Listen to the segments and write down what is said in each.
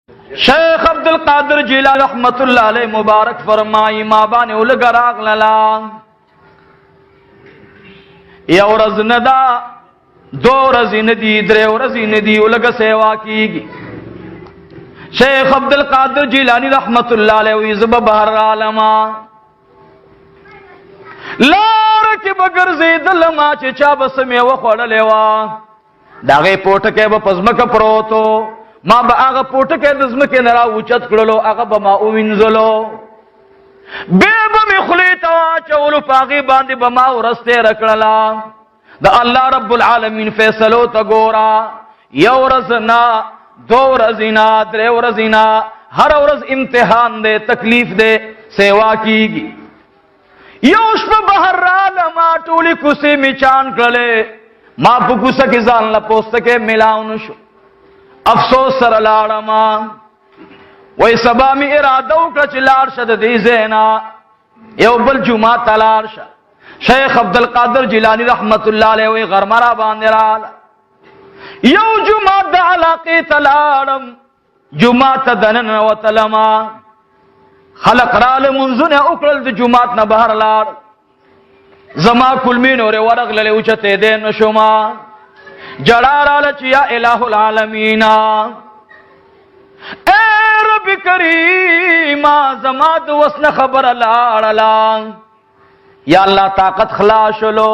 शेख अब्दुल कादिर जिलानी रहमतुल्लाह अलैह मुबारक फरमाई माबाने उलगराग लला यौ रज नदा दो रजी नदी द्रे रजी नदी उलग सेवा की। शेख अब्दुल कादिर जिलानी रहमतुल्लाह अलैह इज़ब बहर आलमा लार के बगर ज़ीदलमा चिचा बस में वो खोड़लेवा दागे पोट के ब पज़मक प्रोतो मां बा आगा पोट के दज़म के नरा उचत कड़लो आगा बमा उविंजलो बेब में खुली तवा चौलु पागी बांधी बमा रस्ते रखड़ला द अल्लाह रब्बुल आलमीन फैसलो तगोरा यौ रजना दो रजीना द्रे रजीना हर रज इम्तिहान दे तकलीफ दे सेवा कीगी योष्प बहर्रालमा टूली कुसी मिचान कले मां पुकुस की जान लपोस्त के मिलाउनुशु अफसोस सर लाड़मा वही सबा में इरादो कच लारशद दीजेना यौबल जुमा तलारशा शेख अब्दुल कादिर जिलानी रहमतुल्लाह अलैह वे गरमरा बांदिराल यौ जुमा दालाकी तलाड़म जुमा तदनन व तलमा खलक राल मुंजुने उकल जुमात न बहर लाड़ जमा कुलमीन और वरग लले उचते दे नशुमा जड़ाराल चिया इलाहुल आलमीना ए रब करीमा जमात वसन खबर लाड़ला या अल्लाह ताकत खलाश लो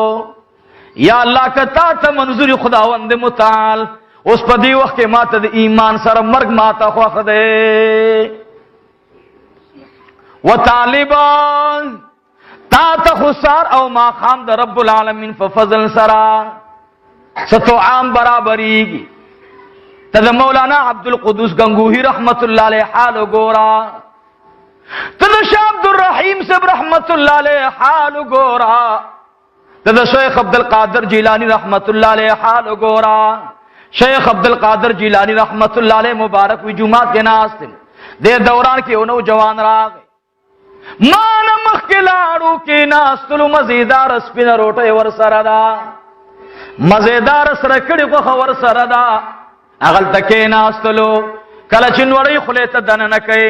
या अल्लाह कता त मंजूरी खुदावंद मुताल उस पदी वक्त के मातद ईमान सर मर्ग माता ख्वाख दे व तालिबान तात खुसार औ मा खाम द रब्बुल आलमीन फजल सरा सतो आम बराबरी की तद मौलाना अब्दुल कुदूस गंगूही रहमतुल्लाह अलैह हाल गोरा तद शाह अब्दुल रहीम सब रहमतुल्लाह अलैह हाल गोरा तद शेख अब्दुल कादिर जिलानी रहमतुल्लाह अलैह हाल गोरा शेख अब्दुल कादिर जिलानी रहमतुल्लाह अलैह मुबारक हुई जुमात के नास्ते दे दौरान के उनो जवान राग मान मखलाड़ू के नास्तुल मजेदार स्पिन रोटे वर सरदा मजेदार सरकड़ी को खबर सरदा अगल तके नास्तलो कल चिनवड़ी खुले तदन न कई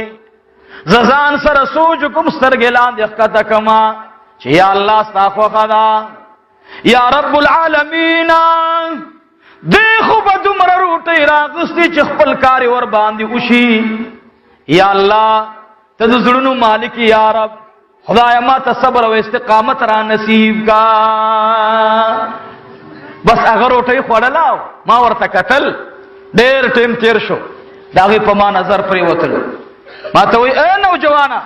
जजान सर सूज कुम सर गिलान यखत कमा या अल्लाह अस्तागफिर खदा या रब्बुल आलमीन देखो बदुमर रूटे रागस्ती चखपल कारी वर बांधी उशी या अल्लाह तदुजुनु मालिक या रब खुदाया मा तसब्र व इस्तिकामत रा नसीब का बस अगर उठे खोड़लाओ मा वर्ता कतल देर टेम तेर शो दागी पमा नजर पर वतल मा तो ए नौजवाना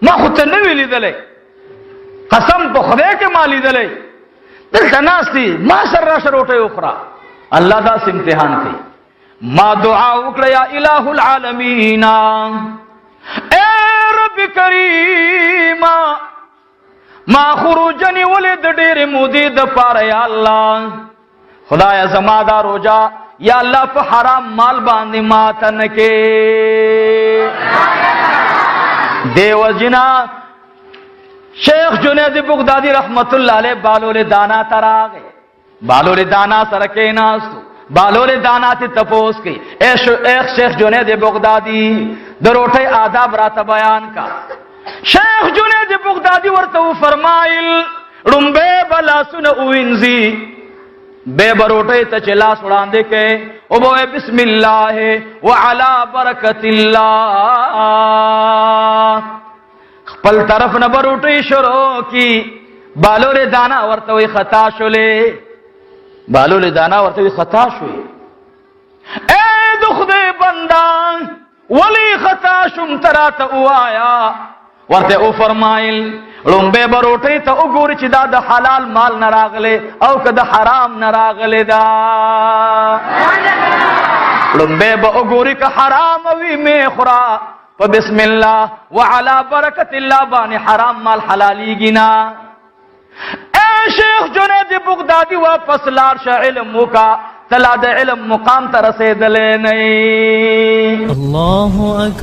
मा खुद न विली दले कसम तो खुदे के माली दले दिल तनास्ती मा सर उठे उखरा अल्लाह दा इम्तिहान थी मा दुआ उकड़ा या इलाहुल आलमीना ए रब करीमा मा खुरूजनी वलिद डेरे मुदी द पार या अल्लाह खुदाया जमादा रोजा या अल्लाह पे हराम माल बांधी मातन के देवजना शेख जुनैद बगदादी रहमतुल्लाह अलैह बालोले दाना तरा गए बालोले दाना सरके नास्तु बालोले दाना थे तपोस के एक शेख जुनैद बगदादी दरोठे आदाब रात बयान का शेख जुनैद बगदादी वर्तु फरमाइल रुम्बे बला सुन उइंजी बेबरोटे तचला सुड़ांदे के उबोए बिस्मिल्लाह व अला बरकतिल्लाह पल तरफ न बरोटे शुरू की बालोले दाना वर्तु खता शुले बालोले दाना वर्तु खता शुए ए दुख दे बंदा वली खता शुम तरा तो आया वर्ते ओ फरमाइल रुम्बे बरोटे तो उगुर चिदा द हलाल माल न रागले औ कद हराम न रागले दा रुम्बे ब उगुरी का हराम वी में खुरा व बिस्मिल्लाह व अला बरकतिल्लाह बाने हराम माल हलाली गिना ए शेख जुनैद बगदादी वापस लार शा इल्म का तला द इल्म मुकाम तरसे दले नहीं। अल्लाहु अकबर।